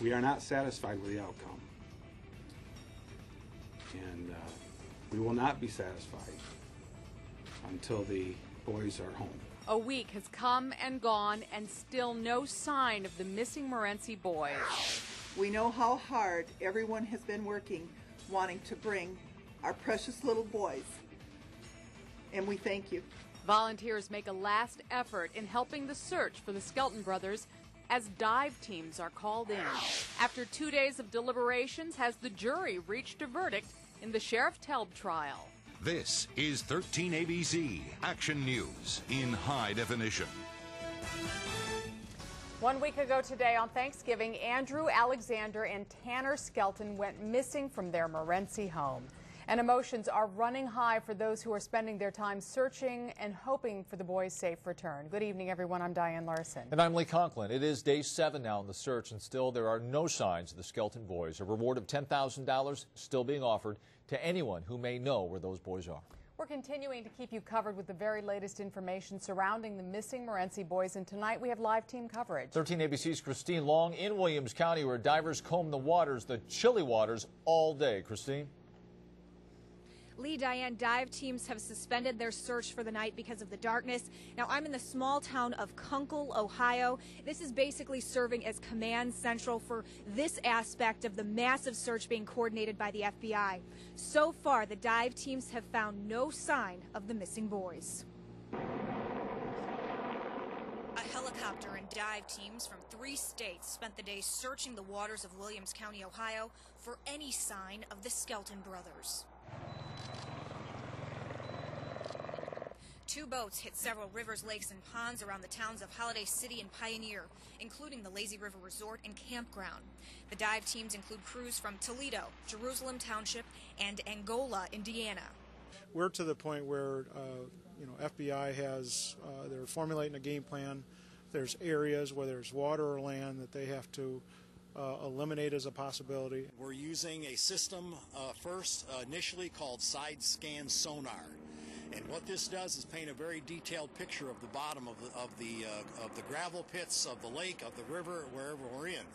We are not satisfied with the outcome, and we will not be satisfied until the boys are home. A week has come and gone, and still no sign of the missing Morenci boys. We know how hard everyone has been working, wanting to bring our precious little boys, and we thank you. Volunteers make a last effort in helping the search for the Skelton brothers as dive teams are called in. After 2 days of deliberations, has the jury reached a verdict in the Sheriff Telb trial? This is 13 ABC Action News in high definition. 1 week ago today on Thanksgiving, Andrew Alexander and Tanner Skelton went missing from their Morenci home. And emotions are running high for those who are spending their time searching and hoping for the boys' safe return. Good evening, everyone. I'm Diane Larson. And I'm Lee Conklin. It is day 7 now in the search, and still there are no signs of the Skelton boys. A reward of $10,000 still being offered to anyone who may know where those boys are. We're continuing to keep you covered with the very latest information surrounding the missing Morenci boys, and tonight we have live team coverage. 13 ABC's Christine Long in Williams County, where divers comb the waters, the chilly waters, all day. Christine? Lee, Diane, dive teams have suspended their search for the night because of the darkness. Now, I'm in the small town of Kunkel, Ohio. This is basically serving as command central for this aspect of the massive search being coordinated by the FBI. So far, the dive teams have found no sign of the missing boys. A helicopter and dive teams from 3 states spent the day searching the waters of Williams County, Ohio, for any sign of the Skelton brothers. 2 boats hit several rivers, lakes, and ponds around the towns of Holiday City and Pioneer, including the Lazy River Resort and Campground. The dive teams include crews from Toledo, Jerusalem Township, and Angola, Indiana. We're to the point where, FBI has, they're formulating a game plan. There's areas where there's water or land that they have to eliminate as a possibility. We're using a system initially called side scan sonar. And what this does is paint a very detailed picture of the bottom of the gravel pits, of the lake, of the river, wherever we're in.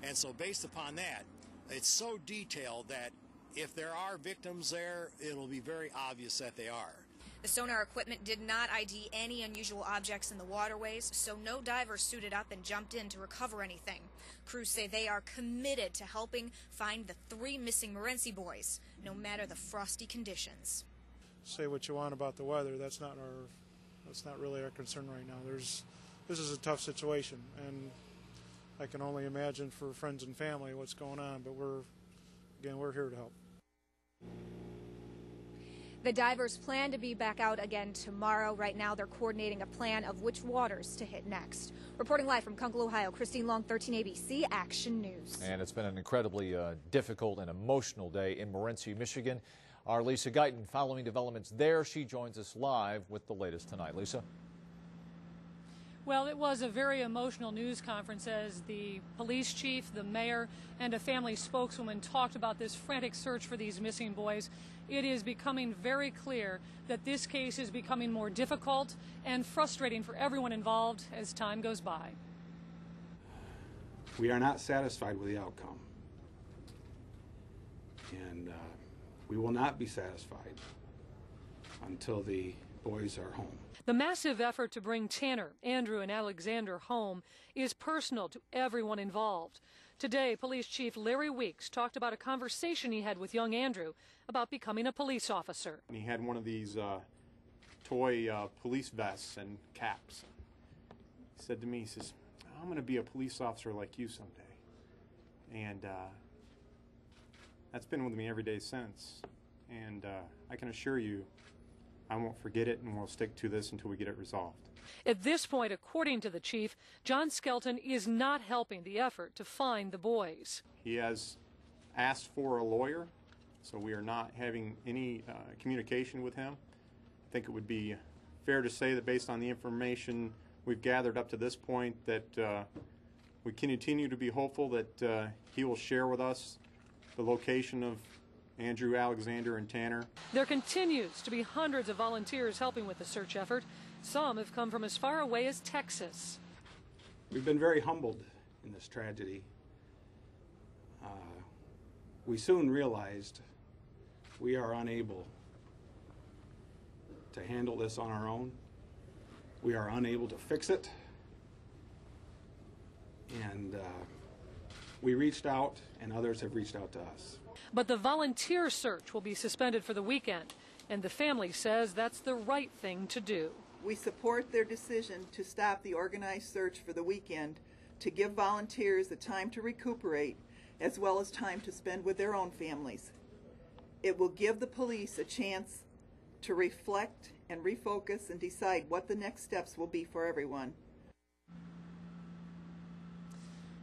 And so based upon that, it's so detailed that if there are victims there, it'll be very obvious that they are. The sonar equipment did not ID any unusual objects in the waterways, so no divers suited up and jumped in to recover anything. Crews say they are committed to helping find the 3 missing Morenci boys, no matter the frosty conditions. Say what you want about the weather, that's not really our concern right now. This is a tough situation, and I can only imagine for friends and family what's going on, but we're here to help. The divers plan to be back out again tomorrow. Right now, they're coordinating a plan of which waters to hit next. Reporting live from Kunkel, Ohio, Christine Long, 13 ABC Action News. And it's been an incredibly difficult and emotional day in Morenci, Michigan. Our Lisa Guyton following developments there. She joins us live with the latest tonight. Lisa? Well, it was a very emotional news conference as the police chief, the mayor, and a family spokeswoman talked about this frantic search for these missing boys. It is becoming very clear that this case is becoming more difficult and frustrating for everyone involved as time goes by. We are not satisfied with the outcome, and we will not be satisfied until the boys are home. The massive effort to bring Tanner, Andrew, and Alexander home is personal to everyone involved. Today, Police Chief Larry Weeks talked about a conversation he had with young Andrew about becoming a police officer. He had one of these toy police vests and caps. He said to me, he says, "I'm going to be a police officer like you someday." And that's been with me every day since. And I can assure you, I won't forget it, and we'll stick to this until we get it resolved. At this point, according to the chief, John Skelton is not helping the effort to find the boys. He has asked for a lawyer, so we are not having any communication with him. I think it would be fair to say that based on the information we've gathered up to this point that we continue to be hopeful that he will share with us the location of Andrew, Alexander, and Tanner. There continues to be hundreds of volunteers helping with the search effort. Some have come from as far away as Texas. We've been very humbled in this tragedy, we soon realized we are unable to handle this on our own. We are unable to fix it. And we reached out, and others have reached out to us. But the volunteer search will be suspended for the weekend, and the family says that's the right thing to do. We support their decision to stop the organized search for the weekend to give volunteers the time to recuperate as well as time to spend with their own families. It will give the police a chance to reflect and refocus and decide what the next steps will be for everyone.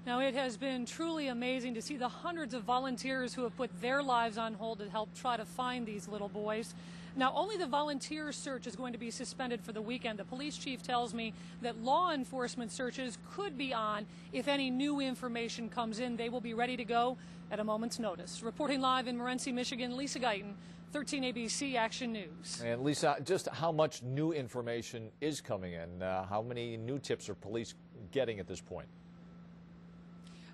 Now, it has been truly amazing to see the hundreds of volunteers who have put their lives on hold to help try to find these little boys. Now, only the volunteer search is going to be suspended for the weekend. The police chief tells me that law enforcement searches could be on. If any new information comes in, they will be ready to go at a moment's notice. Reporting live in Morenci, Michigan, Lisa Guyton, 13 ABC Action News. And Lisa, just how much new information is coming in? How many new tips are police getting at this point?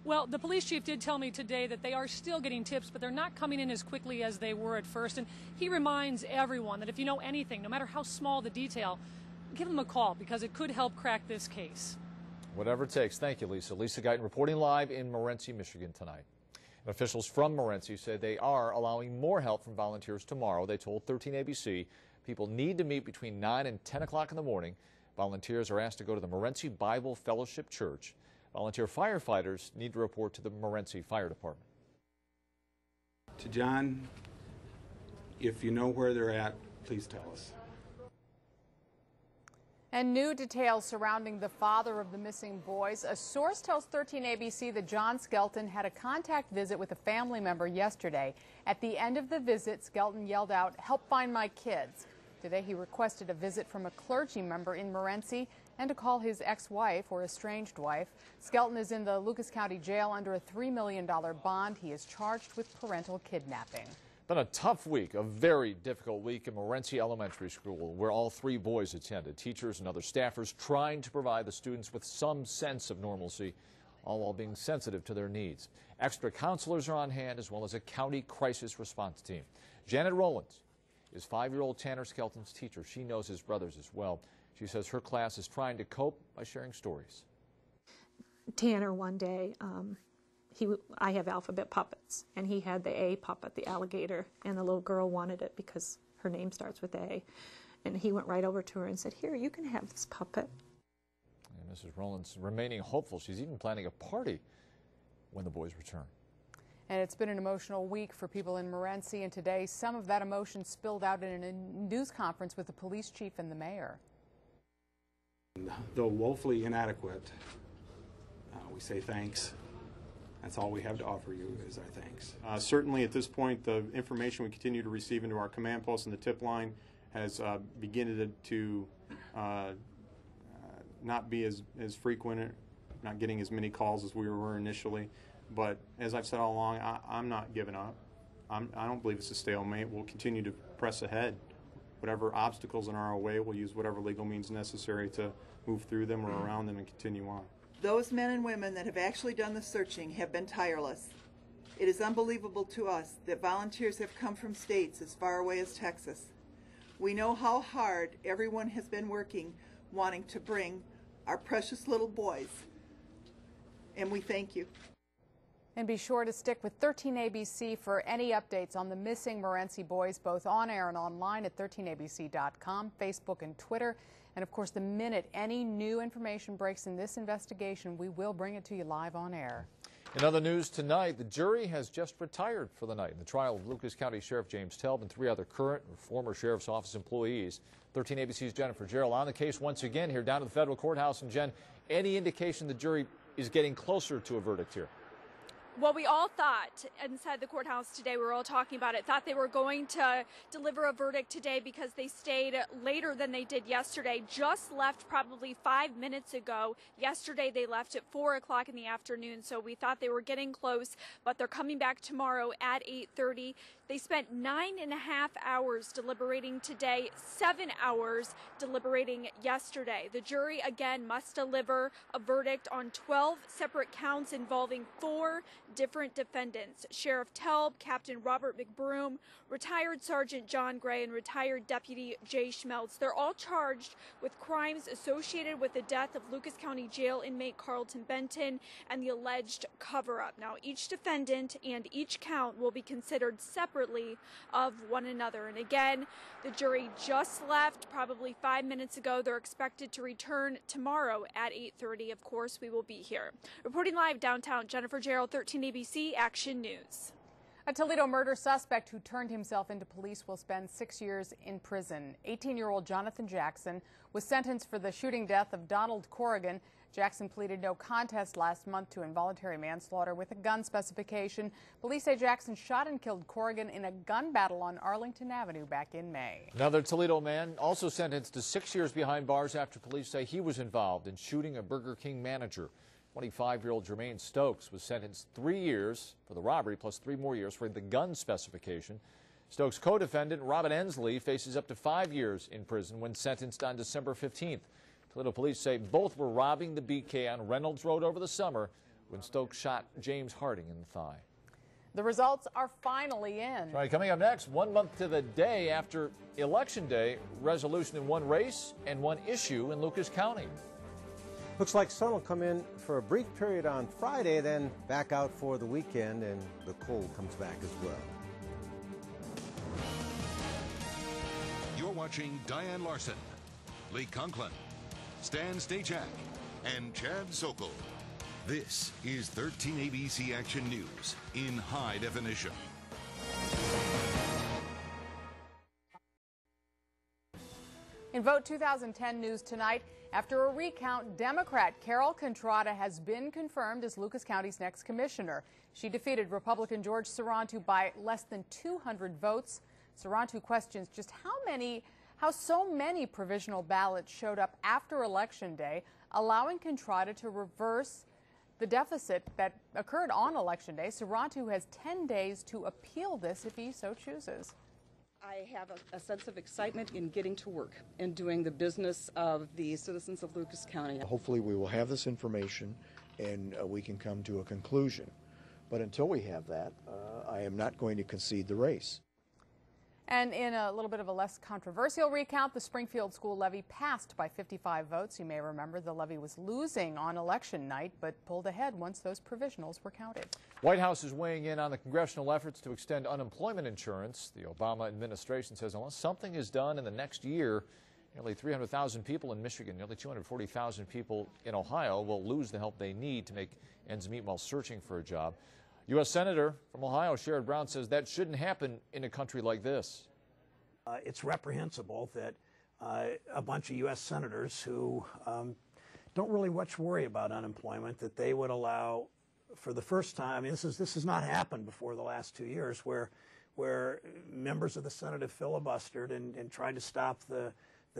Well, the police chief did tell me today that they are still getting tips, but they're not coming in as quickly as they were at first. And he reminds everyone that if you know anything, no matter how small the detail, give them a call because it could help crack this case. Whatever it takes. Thank you, Lisa. Lisa Guyton reporting live in Morenci, Michigan tonight. And officials from Morenci say they are allowing more help from volunteers tomorrow. They told 13 ABC people need to meet between 9 and 10 o'clock in the morning. Volunteers are asked to go to the Morenci Bible Fellowship Church. Volunteer firefighters need to report to the Morenci Fire Department. To John, if you know where they're at, please tell us. And new details surrounding the father of the missing boys. A source tells 13 ABC that John Skelton had a contact visit with a family member yesterday. At the end of the visit, Skelton yelled out, "Help find my kids." Today he requested a visit from a clergy member in Morenci and to call his ex-wife or estranged wife. Skelton is in the Lucas County Jail under a $3 million bond. He is charged with parental kidnapping. Been a tough week, a very difficult week in Morenci Elementary School, where all 3 boys attended. Teachers and other staffers trying to provide the students with some sense of normalcy, all while being sensitive to their needs. Extra counselors are on hand, as well as a county crisis response team. Janet Rowlands is 5-year-old Tanner Skelton's teacher. She knows his brothers as well. She says her class is trying to cope by sharing stories. Tanner, one day, I have alphabet puppets, and he had the A puppet, the alligator, and the little girl wanted it because her name starts with A. And he went right over to her and said, "Here, you can have this puppet." And Mrs. Rowlands remaining hopeful. She's even planning a party when the boys return. And it's been an emotional week for people in Morenci, and today some of that emotion spilled out in a news conference with the police chief and the mayor. Though woefully inadequate, we say thanks. That's all we have to offer you is our thanks. Certainly at this point, the information we continue to receive into our command post and the tip line has begun to not be as frequent, not getting as many calls as we were initially. But as I've said all along, I'm not giving up. I don't believe it's a stalemate. We'll continue to press ahead. Whatever obstacles in our way, we'll use whatever legal means necessary to move through them or around them and continue on. Those men and women that have actually done the searching have been tireless. It is unbelievable to us that volunteers have come from states as far away as Texas. We know how hard everyone has been working, wanting to bring our precious little boys, and we thank you. And be sure to stick with 13 ABC for any updates on the missing Morenci boys, both on air and online at 13abc.com, Facebook and Twitter. And of course, the minute any new information breaks in this investigation, we will bring it to you live on air. In other news tonight, the jury has just retired for the night in the trial of Lucas County Sheriff James Telb and 3 other current or former Sheriff's Office employees. 13 ABC's Jennifer Gerald on the case once again here down at the federal courthouse. And Jen, any indication the jury is getting closer to a verdict here? Well, we all thought inside the courthouse today, we were all talking about it, thought they were going to deliver a verdict today because they stayed later than they did yesterday. Just left probably 5 minutes ago. Yesterday they left at 4 o'clock in the afternoon, so we thought they were getting close, but they're coming back tomorrow at 8:30. They spent 9.5 hours deliberating today, 7 hours deliberating yesterday. The jury, again, must deliver a verdict on 12 separate counts involving 4 different defendants: Sheriff Telb, Captain Robert McBroom, retired Sergeant John Gray, and retired Deputy Jay Schmeltz. They're all charged with crimes associated with the death of Lucas County Jail inmate Carlton Benton and the alleged cover-up. Now, each defendant and each count will be considered separately of one another. And again, the jury just left probably 5 minutes ago. They're expected to return tomorrow at 8:30. Of course, we will be here. Reporting live downtown, Jennifer Gerald, 13 ABC Action News. A Toledo murder suspect who turned himself into police will spend 6 years in prison. 18-year-old Jonathan Jackson was sentenced for the shooting death of Donald Corrigan. Jackson pleaded no contest last month to involuntary manslaughter with a gun specification. Police say Jackson shot and killed Corrigan in a gun battle on Arlington Avenue back in May. Another Toledo man also sentenced to 6 years behind bars after police say he was involved in shooting a Burger King manager. 25-year-old Jermaine Stokes was sentenced 3 years for the robbery plus 3 more years for the gun specification. Stokes' co-defendant Robin Ensley faces up to 5 years in prison when sentenced on December 15th. Toledo police say both were robbing the BK on Reynolds Road over the summer when Stokes shot James Harding in the thigh. The results are finally in. All right, coming up next, 1 month to the day after Election Day, resolution in one race and one issue in Lucas County. Looks like sun will come in for a brief period on Friday, then back out for the weekend, and the cold comes back as well. You're watching Diane Larson, Lee Conklin, Stan Stachak, and Chad Sokol. This is 13 ABC Action News in high definition. In Vote 2010 news tonight, after a recount, Democrat Carol Contrada has been confirmed as Lucas County's next commissioner. She defeated Republican George Sarantu by less than 200 votes. Sarantu questions just how so many provisional ballots showed up after Election Day, allowing Contrada to reverse the deficit that occurred on Election Day. Sarantu has 10 days to appeal this if he so chooses. I have a sense of excitement in getting to work and doing the business of the citizens of Lucas County. Hopefully we will have this information and we can come to a conclusion. But until we have that, I am not going to concede the race. And in a little bit of a less controversial recount, the Springfield school levy passed by 55 votes. You may remember the levy was losing on election night, but pulled ahead once those provisionals were counted. White House is weighing in on the congressional efforts to extend unemployment insurance. The Obama administration says unless something is done in the next year, nearly 300,000 people in Michigan, nearly 240,000 people in Ohio will lose the help they need to make ends meet while searching for a job. U.S. Senator from Ohio, Sherrod Brown, says that shouldn't happen in a country like this. It's reprehensible that a bunch of U.S. senators who don't really much worry about unemployment, that they would allow, for the first time, I mean, this has not happened before the last 2 years, where members of the Senate have filibustered and tried to stop the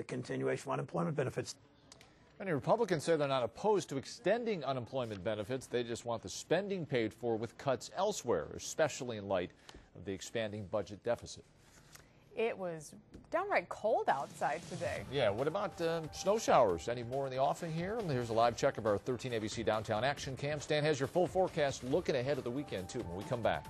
continuation of unemployment benefits. Many Republicans say they're not opposed to extending unemployment benefits. They just want the spending paid for with cuts elsewhere, especially in light of the expanding budget deficit. It was downright cold outside today. Yeah, what about snow showers? Any more in the offing here? Here's a live check of our 13 ABC Downtown Action Cam. Stan has your full forecast looking ahead of the weekend, too, when we come back.